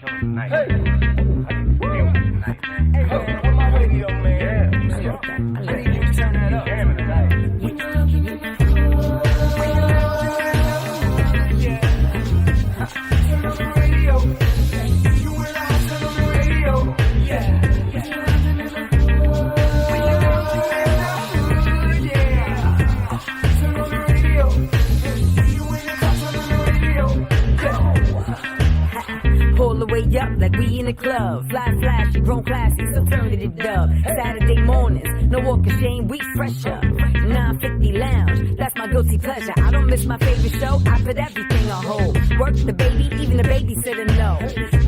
Up like we in the club, fly flashy, grown classy, so turn it dub. Saturday mornings, no walk of shame, we fresher. 950 lounge, that's my guilty pleasure. I don't miss my favorite show, I put everything on hold. Work the baby, even the babysitter no.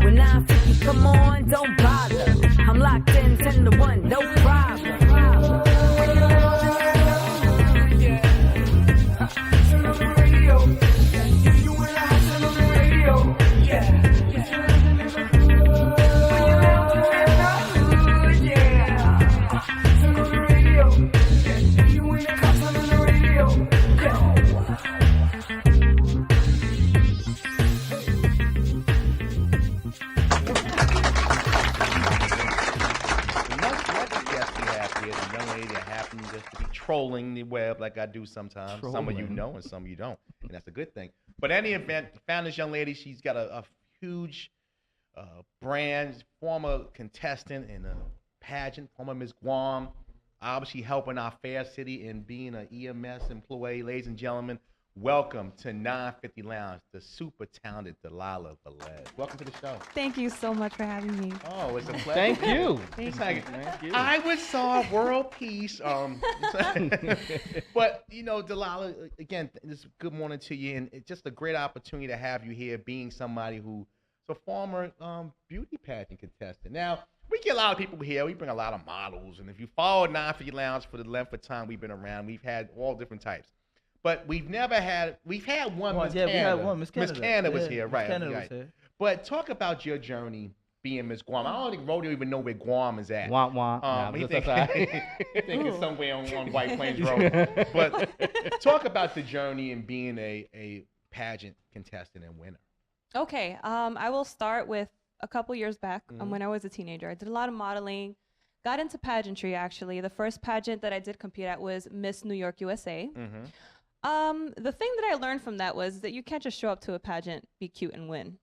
When 950 come on, don't bother. I'm locked in 10 to 1, no problem. Turn on the radio. You and I turn on the radio. Yeah. Trolling the web like I do sometimes. Some of you know and some of you don't, and that's a good thing. But in any event, found this young lady. She's got a huge brand, former contestant in a pageant, former Miss Guam, obviously helping our fair city and being an EMS employee. Ladies and gentlemen, welcome to 950 Lounge, the super talented Delilah Velez. Welcome to the show. Thank you so much for having me. Oh, it's a pleasure. Thank you. Thank you. I would saw world peace. But, you know, Delilah, again, this good morning to you, and it's just a great opportunity to have you here, being somebody who's a former beauty pageant contestant. Now, we get a lot of people here. We bring a lot of models, and if you follow 950 Lounge for the length of time we've been around, we've had all different types. But we've had one Miss Canada. We had one Miss Canada. Miss Canada was here, right? Miss Canada was here. But talk about your journey being Miss Guam. I don't think Rodeo even know where Guam is at. Wah, wah. He think it's somewhere on White Plains Road. But talk about the journey and being a pageant contestant and winner. Okay, I will start with a couple years back when I was a teenager. I did a lot of modeling, got into pageantry actually. The first pageant that I did compete at was Miss New York USA. The thing that I learned from that was that you can't just show up to a pageant, be cute, and win.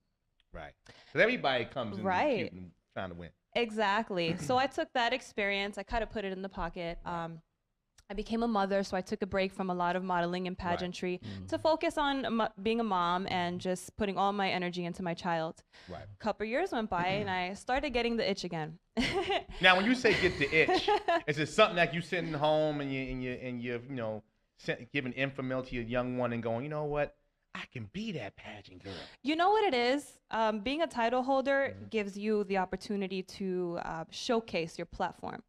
Right. Because everybody comes in cute and trying to win. Exactly. So I took that experience, I kind of put it in the pocket. I became a mother, so I took a break from a lot of modeling and pageantry to focus on being a mom and just putting all my energy into my child. Right. A couple years went by, and I started getting the itch again. Now, when you say get the itch, is it something like you sitting home and you know, giving info to your young one and going, you know what, I can be that pageant girl? You know what it is? Being a title holder gives you the opportunity to showcase your platform,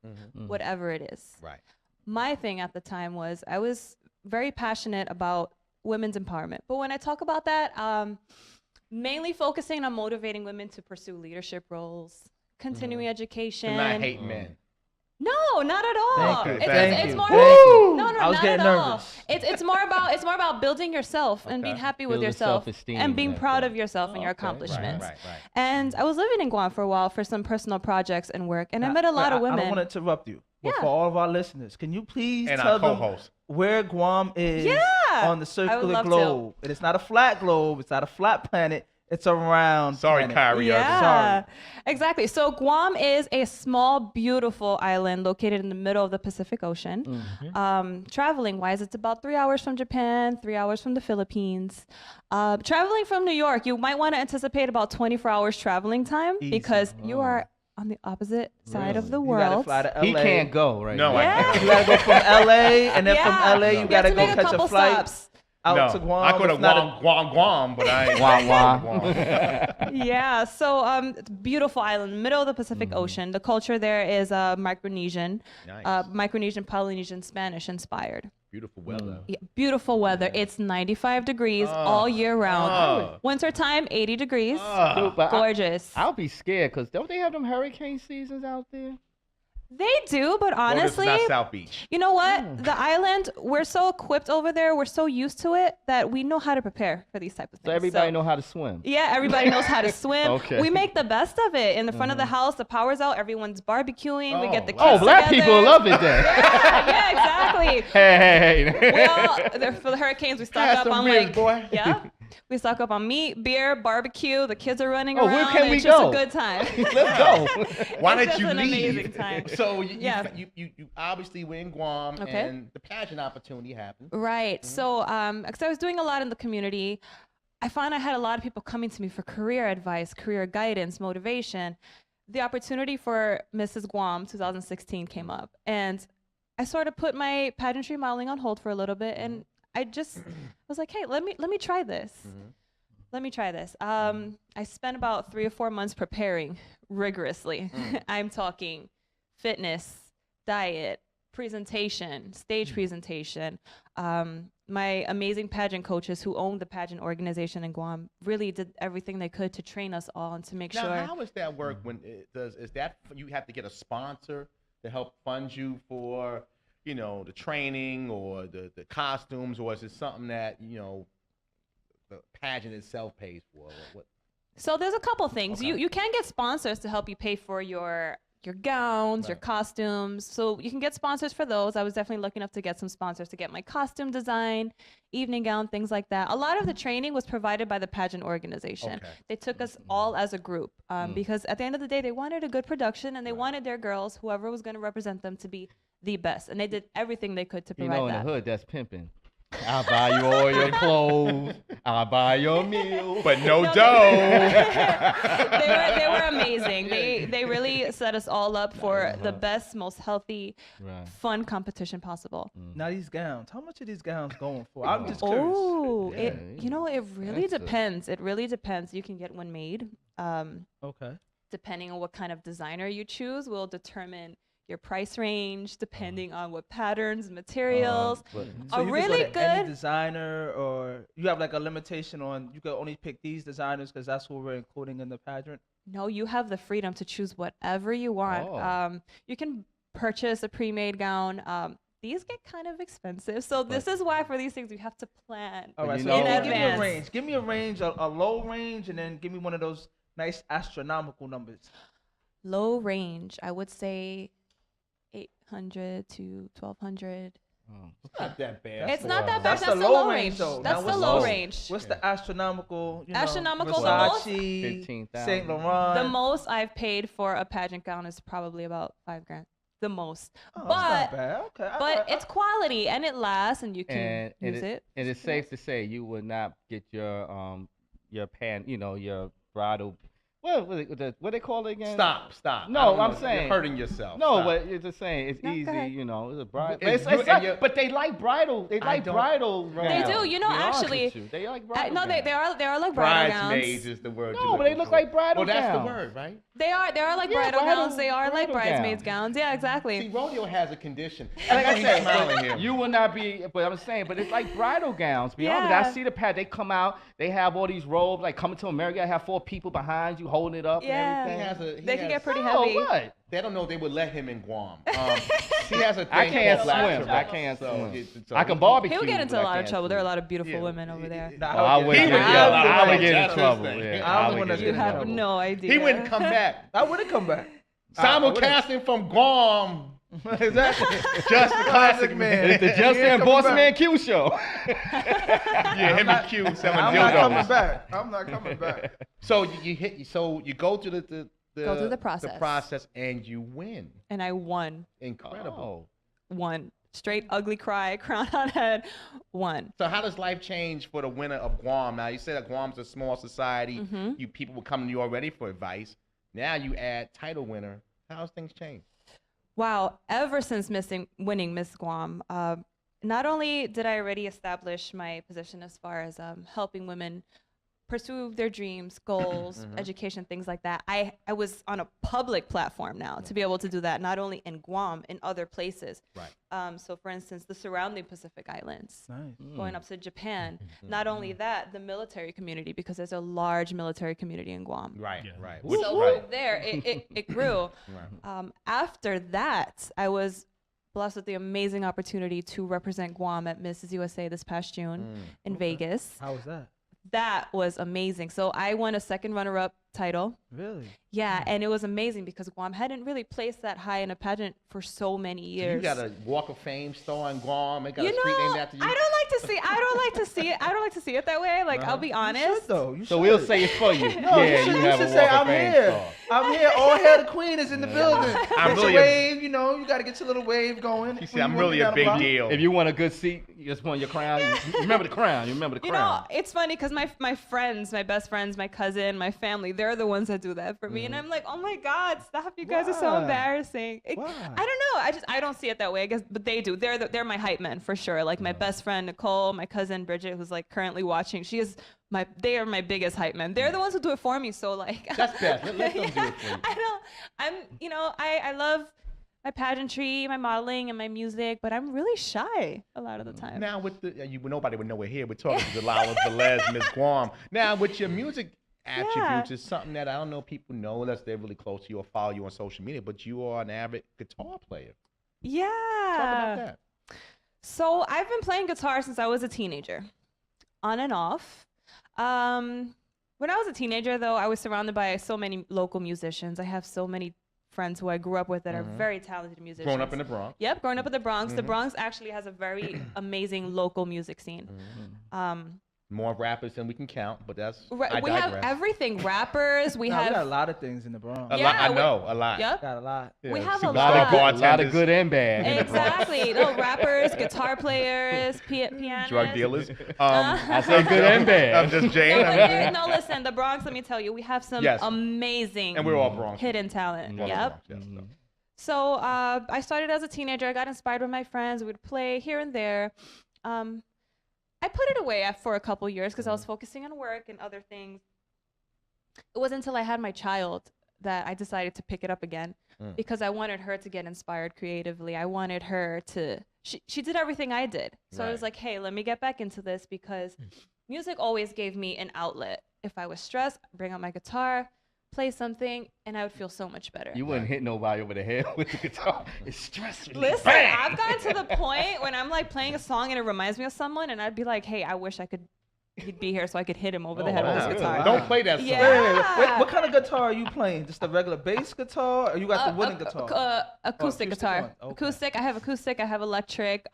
whatever it is. Right. My thing at the time was I was very passionate about women's empowerment. But when I talk about that, mainly focusing on motivating women to pursue leadership roles, continuing education. To not hate men. No, not at all. It's more no, I was not getting at all. nervous. It's more about building yourself and being happy with yourself and being proud of yourself and your accomplishments. Right. And I was living in Guam for a while for some personal projects and work, and I met a lot of women. I don't want to interrupt you, but for all of our listeners, can you please and tell them where Guam is on the circular globe? And it's not a flat globe. It's not a flat planet. It's a round planet. Kyrie. Yeah, exactly. So Guam is a small, beautiful island located in the middle of the Pacific Ocean. Traveling wise, it's about 3 hours from Japan, 3 hours from the Philippines. Traveling from New York, you might want to anticipate about 24 hours traveling time because you are on the opposite side of the world. You gotta fly to LA. He can't go, right? No, I can't. You gotta go from LA, and then from LA you gotta go catch a flight. Stops. Out to Guam. I could have Guam, but I ain't Guam. Yeah, so it's a beautiful island, middle of the Pacific Ocean. The culture there is Micronesian, Micronesian, Polynesian, Spanish inspired. Beautiful weather. Yeah, beautiful weather. It's 95 degrees all year round. Wintertime, 80 degrees. Dude, Gorgeous. I'll be scared because don't they have them hurricane seasons out there? They do, but honestly, well, this is not South Beach. you know what? The island, we're so equipped over there. We're so used to it that we know how to prepare for these type of things. So everybody know how to swim. Yeah, everybody knows how to swim. Okay. We make the best of it. In the front of the house, the power's out. Everyone's barbecuing. We get the kids Oh, black together. people love it then. Yeah, exactly. Hey. We all, for the hurricanes, we stock Have up some on ribs, like, boy. yeah. We stock up on meat, beer, barbecue. The kids are running Oh, around. where can we it's just go? a good time. Let's go. Why It's don't you just an leave? amazing time. So you obviously were in Guam, Okay. and the pageant opportunity happened. Right. So, because I was doing a lot in the community, I found I had a lot of people coming to me for career advice, career guidance, motivation. The opportunity for Mrs. Guam 2016 came up, and I sort of put my pageantry modeling on hold for a little bit, and I was like, hey, let me try this. Let me try this. I spent about 3 or 4 months preparing rigorously. I'm talking fitness, diet, presentation, stage presentation. My amazing pageant coaches who owned the pageant organization in Guam really did everything they could to train us all and to make Now, sure. how does that work? When is that you have to get a sponsor to help fund you for, the training or the costumes, or is it something that the pageant itself pays for? What? So there's a couple things. Okay. You can get sponsors to help you pay for your gowns, your Right. costumes. So you can get sponsors for those. I was definitely lucky enough to get some sponsors to get my costume design, evening gown, things like that. A lot of the training was provided by the pageant organization. Okay. They took us all as a group because at the end of the day, they wanted a good production and they wanted their girls, whoever was going to represent them, to be the best. And they did everything they could to You provide know, in that. the hood, that's pimping. I'll buy you all your clothes. I'll buy your meal. But no No, dough. they were amazing. They really set us all up for the best, most healthy, Right. fun competition possible. Now these gowns, how much are these gowns going for? I'm just curious. Oh, Yeah, it really expensive. depends. It really depends. You can get one made. Okay. Depending on what kind of designer you choose, will determine your price range. Depending on what patterns, materials. So A you really can go to any good- designer, or you have like a limitation on you can only pick these designers because that's what we're including in the pageant. No, you have the freedom to choose whatever you want. Oh. You can purchase a pre-made gown. These get kind of expensive, so this is why for these things you have to plan. All right, you so know- In give me a advance. range. Give me a range, a low range, and then give me one of those nice astronomical numbers. Low range, I would say 800 to 1200. Not that bad. It's not that bad. That's That's the the low low range, range. though. That's Now, the what's low low? range. What's the astronomical? Astronomical, the most- Versace, 15,000. Saint Laurent. The most I've paid for a pageant gown is probably about $5,000. The most. Oh, but that's not bad. Okay. but it's quality and it lasts and you can And use it. And it's safe to say you would not get your your bridal. What they call it again? Stop. No, I don't I'm know. saying- You're hurting yourself. No, Stop. but you're just saying it's No, go easy. ahead. It's a bridal. It's It's you and not- but they like bridal. They like don't- bridal. They gowns, do. You know, to be honest actually, with you. they like bridal. No, they gowns. are like bridal Bridesmaids gowns. is the word. No, you're but they looking look for. like bridal Well, that's gowns. the word, right? They are like Yeah, bridal bridal- gowns. They are like bridal bridesmaids gowns. gowns. Yeah, exactly. See, rodeo has a condition. Like I said, smiling but here. you will not be. But I'm saying, but it's like bridal gowns. Be honest, Yeah. I see the pad. They come out. They have all these robes. Like coming to America, I have 4 people behind you holding it up. Yeah. And He everything. has a. They can get pretty Oh, heavy. what? They don't know they would let him in Guam. He has a thing. I can't called black swim. Tourette's, I can't so swim. so I can barbecue. He'll get into but a I lot of can't trouble. There are a swim. lot of beautiful Yeah. women over there. Nah, Oh, I would He get. would- I would get that's in his trouble. thing. Yeah, I'm I the would one get that's in You getting have trouble. no idea. He wouldn't come back. I wouldn't come back. I wouldn't. Simulcasting from Guam. Exactly. Just the classic man. It's the Just Yeah, and coming Boss back. Man Q show. Yeah, him and Q selling I'm not coming dildos. back. I'm not coming back. So you go to the Go through the process. The process and you win. And I won. Incredible. Won. Straight ugly cry, crown on head, won. So how does life change for the winner of Guam? Now you said that Guam's a small society. Mm-hmm. You people were coming to you already for advice. Now you add title winner. How's things changed? Wow, ever since winning Miss Guam, not only did I already establish my position as far as helping women pursue their dreams, goals, education, things like that. I was on a public platform now to be able to do that, not only in Guam, in other places. Right. So for instance, the surrounding Pacific Islands, Nice. going up to Japan. Not only that, the military community, because there's a large military community in Guam. Right. Yeah. Right. So from there, it grew. Right. After that, I was blessed with the amazing opportunity to represent Guam at Mrs. USA this past June in Vegas. How was that? That was amazing. So I won a second runner-up title. Really? Yeah, and it was amazing because Guam hadn't really placed that high in a pageant for so many years. You got a Walk of Fame store in Guam. They got You a street know, named after you. I don't like to see it that way. Like, I'll be honest. You should, though. You So should. we'll say it's for you. No, yeah, you have should a say, Walk of I'm Fame here. store. I'm here. All hair the queen is in the building. I'm Get really your a- wave, you know, you got to get your little wave going. You see, I'm really a big deal. If you want a good seat, you just want your crown. You remember the crown. You remember the You know, crown. it's funny because my friends, my best friends, my cousin, my family, they're the ones that do that for me. And I'm like, oh my God, stop. You guys are so Why? embarrassing. Why? I don't know. I don't see it that way, I guess, but they do. They're my hype men for sure. Like my best friend, Nicole, my cousin, Bridget, who's like currently watching. They are my biggest hype men. They're the ones who do it for me. So like. That's best. Let them do it for you. I love my pageantry, my modeling, and my music, but I'm really shy a lot of the time. Now with nobody would know we're here. We're talking to Delilah, Velez, Miss Guam. Now with your music attributes is something that I don't know if people know unless they're really close to you or follow you on social media, but you are an avid guitar player. Yeah. Talk about that. So I've been playing guitar since I was a teenager, on and off. When I was a teenager, though, I was surrounded by so many local musicians. I have so many friends who I grew up with that are very talented musicians. Growing up in the Bronx. Yep, growing up in the Bronx. The Bronx actually has a very amazing local music scene. More rappers than we can count, but that's We I have digress. everything. Rappers. We We have. got a lot of things in the Bronx. A Yeah, lot. I we- know a lot. Yep. Got a lot. Yeah, We have a super lot. good A lot of bartenders, good and bad. Exactly. No, rappers, guitar players, pianists. drug dealers. I say good and bad. I'm just Jane. No, listen, the Bronx, let me tell you, we have some Yes. amazing And we're all Bronx. hidden talent. All Yep. Bronx, yes, so. So I started as a teenager. I got inspired with my friends. We would play here and there. I put it away for a couple years because I was focusing on work and other things. It wasn't until I had my child that I decided to pick it up again because I wanted her to get inspired creatively. I wanted her to, she did everything I did. So I was Right. like, hey, let me get back into this because music always gave me an outlet. If I was stressed, bring out my guitar, play something, and I would feel so much better. You wouldn't hit nobody over the head with the guitar. It's stress relief. Listen, Bang! I've gotten to the point when I'm like playing a song and it reminds me of someone, and I'd be like, hey, I wish he'd be here so I could hit him over the head with Wow. his guitar. Don't play that song. Yeah. Wait, what kind of guitar are you playing? Just a regular bass guitar, or you got the wooden guitar? Acoustic acoustic guitar. one. Okay. Acoustic. I have acoustic. I have electric.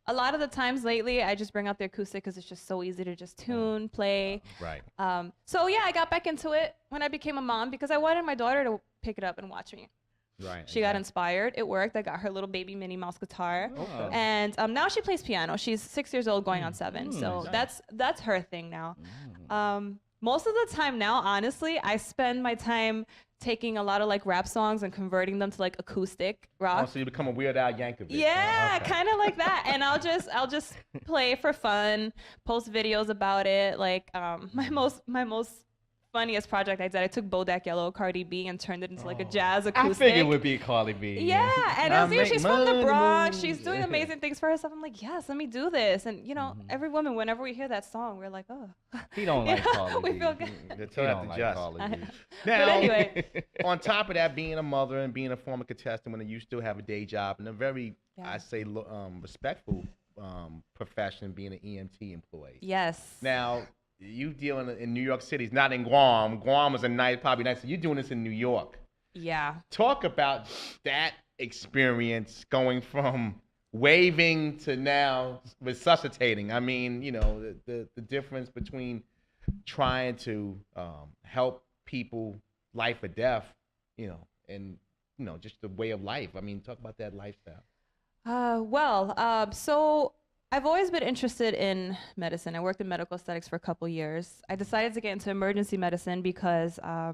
A lot of the times lately, I just bring out the acoustic because it's just so easy to just tune, play. Right. So yeah, I got back into it when I became a mom because I wanted my daughter to pick it up and watch me. Right. She got inspired. It worked. I got her little baby Minnie Mouse guitar. Okay. And now she plays piano. She's 6 years old, going on 7. So that's her thing now. Most of the time now, honestly, I spend my time taking a lot of like rap songs and converting them to like acoustic rock. Oh, so you become a Weird Al Yankovic. Yeah, Okay. kind of like that. And I'll just play for fun, post videos about it. Like my most funniest project I did, I took Bodak Yellow, Cardi B, and turned it into like a jazz I acoustic. figured it would be Carly B. Yeah, and I I see make she's from the money Bronx. moves. She's doing Yeah. amazing things for herself. I'm like, yes, let me do this. And you know, every woman, whenever we hear that song, we're like, oh. He don't like Carly we B. feel good. The He tell that don't to like Just. Carly B. Now, anyway. on top of that, being a mother and being a former contestant, when you still have a day job and a very, Yeah. I say, respectful profession, being an EMT employee. Yes. Now, you dealing in New York City, it's not in Guam. Guam is probably nice. So you're doing this in New York. Yeah. Talk about that experience going from waving to now resuscitating. I mean, you know, the difference between trying to help people, life or death, you know, and, you know, just the way of life. I mean, talk about that lifestyle. So I've always been interested in medicine. I worked in medical aesthetics for a couple years. I decided to get into emergency medicine because I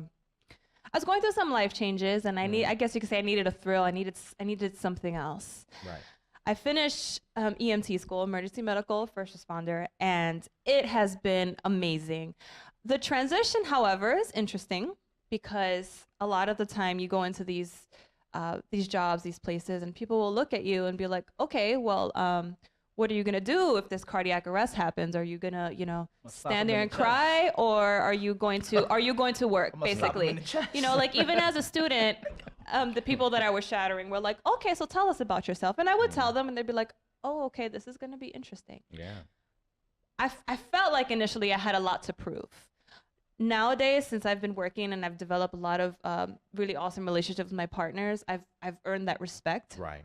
was going through some life changes, and I guess you could say I needed a thrill. I needed something else. Right. I finished EMT school, emergency medical first responder, and it has been amazing. The transition, however, is interesting because a lot of the time you go into these jobs, these places, and people will look at you and be like, okay, well, what are you gonna do if this cardiac arrest happens? Are you gonna, stand there and cry, or are you going to work, basically? Like even as a student, the people that I was shadowing were like, okay, so tell us about yourself. And I would tell them and they'd be like, oh, okay, this is gonna be interesting. Yeah. I felt like initially I had a lot to prove. Nowadays, since I've been working and I've developed a lot of really awesome relationships with my partners, I've earned that respect. Right.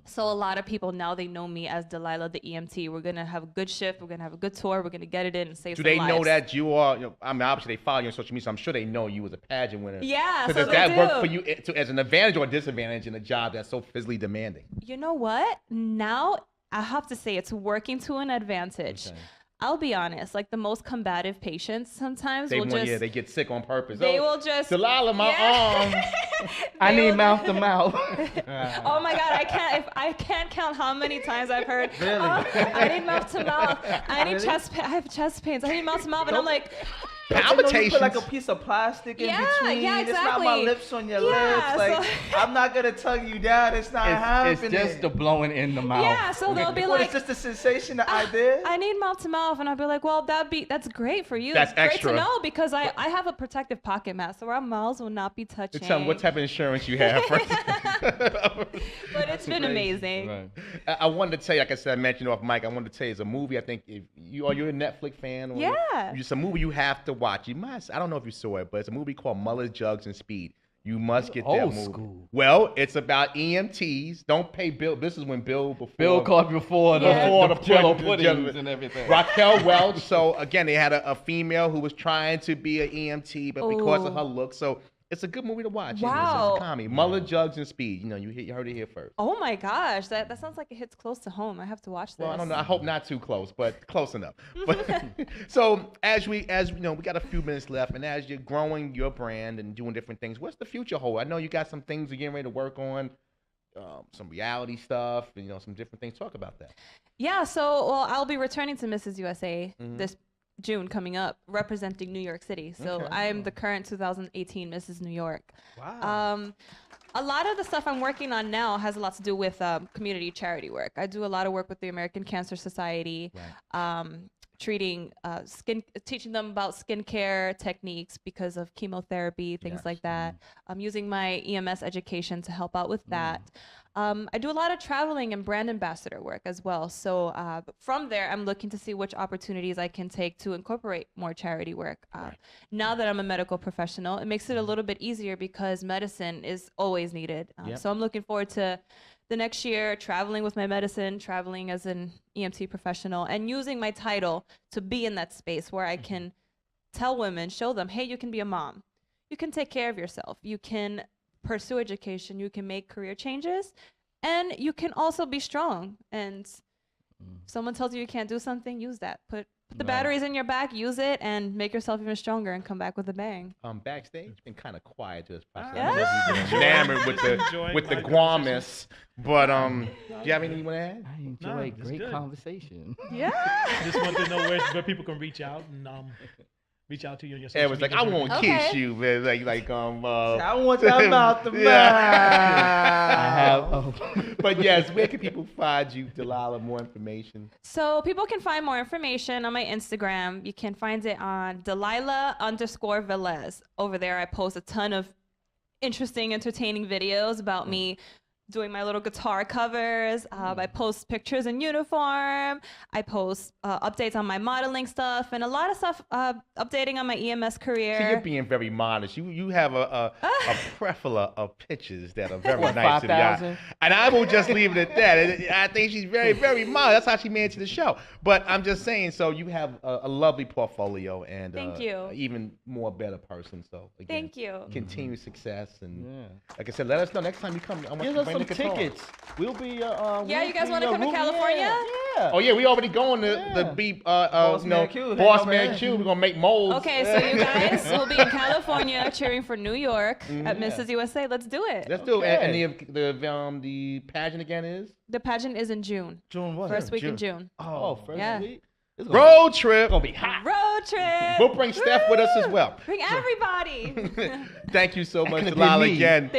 So a lot of people now, they know me as Delilah, the EMT. We're gonna have a good shift. We're gonna have a good tour. We're gonna get it in and save some lives. Do they know that you are? I mean, obviously they follow you on social media, so I'm sure they know you as a pageant winner. Yeah. So does that work for you as an advantage or a disadvantage in a job that's so physically demanding? You know what? Now I have to say it's working to an advantage. Okay. I'll be honest, like the most combative patients sometimes they get sick on purpose. They will just Delilah, my arm. I need mouth to mouth. Oh my God, I can't count how many times I've heard. Really? I need mouth to mouth. I need I have chest pains. I need mouth to mouth, and I'm like. Palpitations. You put like a piece of plastic in between. Yeah, exactly. It's not my lips on your lips. Like I'm not gonna tug you down. It's not happening. It's just the blowing in the mouth. Yeah, so they'll be like, it's just the sensation, the idea. I need mouth to mouth, and I'll be like, well, that's great for you. That's great extra. to know because I have a protective pocket mask, so our mouths will not be touching. Tell me what type of insurance you have. But it's been amazing. Right. I wanted to tell you, like I said, I mentioned off mic. I wanted to tell you, it's a movie. I think if you're a Netflix fan, or it's a movie you have to watch. You must. I don't know if you saw it, but it's a movie called Mullets, Jugs, and Speed. You must get that old movie. School. Well, it's about EMTs. Don't pay Bill. This is when Bill called before the Jello puddings and everything. Raquel Welch. So again, they had a female who was trying to be an EMT, but because of her look, so it's a good movie to watch. Wow. It's a comedy. Mullets, Jugs, and Speed. You heard it here first. Oh my gosh, that sounds like it hits close to home. I have to watch this. Well, I don't know. I hope not too close, but close enough. But so as we got a few minutes left, and as you're growing your brand and doing different things, what's the future hold? I know you got some things you're getting ready to work on, some reality stuff, and some different things. Talk about that. Yeah. So I'll be returning to Mrs. USA this June coming up, representing New York City. So I am the current 2018 Mrs. New York. Wow. A lot of the stuff I'm working on now has a lot to do with community charity work. I do a lot of work with the American Cancer Society, teaching them about skincare techniques because of chemotherapy, things like that. I'm using my EMS education to help out with that. I do a lot of traveling and brand ambassador work as well. So from there, I'm looking to see which opportunities I can take to incorporate more charity work. Now that I'm a medical professional, it makes it a little bit easier because medicine is always needed. So I'm looking forward to the next year traveling with my medicine, traveling as an EMT professional, and using my title to be in that space where I can tell women, show them, hey, you can be a mom. You can take care of yourself. You can pursue education, you can make career changes, and you can also be strong. And if someone tells you can't do something, use that. Put the batteries in your back, use it, and make yourself even stronger and come back with a bang. Backstage, it's been kind of quiet to this process. I'm just enamored with the Guamis. But do you have anything you want to add? I enjoy great conversation. Yeah. Just want to know where people can reach out and reach out to you on your social It was like, I won't kiss you, man. I want that mouth to mouth. But yes, where can people find you, Delilah? More information. So people can find more information on my Instagram. You can find it on Delilah_Velez. Over there, I post a ton of interesting, entertaining videos about me doing my little guitar covers. I post pictures in uniform. I post updates on my modeling stuff and a lot of stuff updating on my EMS career. See, you're being very modest. You have a plethora of pictures that are very nice to the eye. And I will just leave it at that. I think she's very, very modest. That's how she made it to the show. But I'm just saying, so you have a lovely portfolio and Thank you. Even more better person. So again, thank you. Continued success. And like I said, let us know next time you come. I want Give you us to bring some the guitar. tickets. We'll be yeah, you guys want to come to California? Yeah. Oh yeah, we already going to be Boss Man Q. We're gonna make molds. Okay, so you guys will be in California cheering for New York at Mrs. USA. Let's do it. Let's do it. And the pageant again is? The pageant is in June. June what? First week in June. Oh, first week. Road trip. It's gonna be hot. Road trip. We'll bring Steph with us as well. Bring everybody. Thank you so much, could've been Delilah, me. again.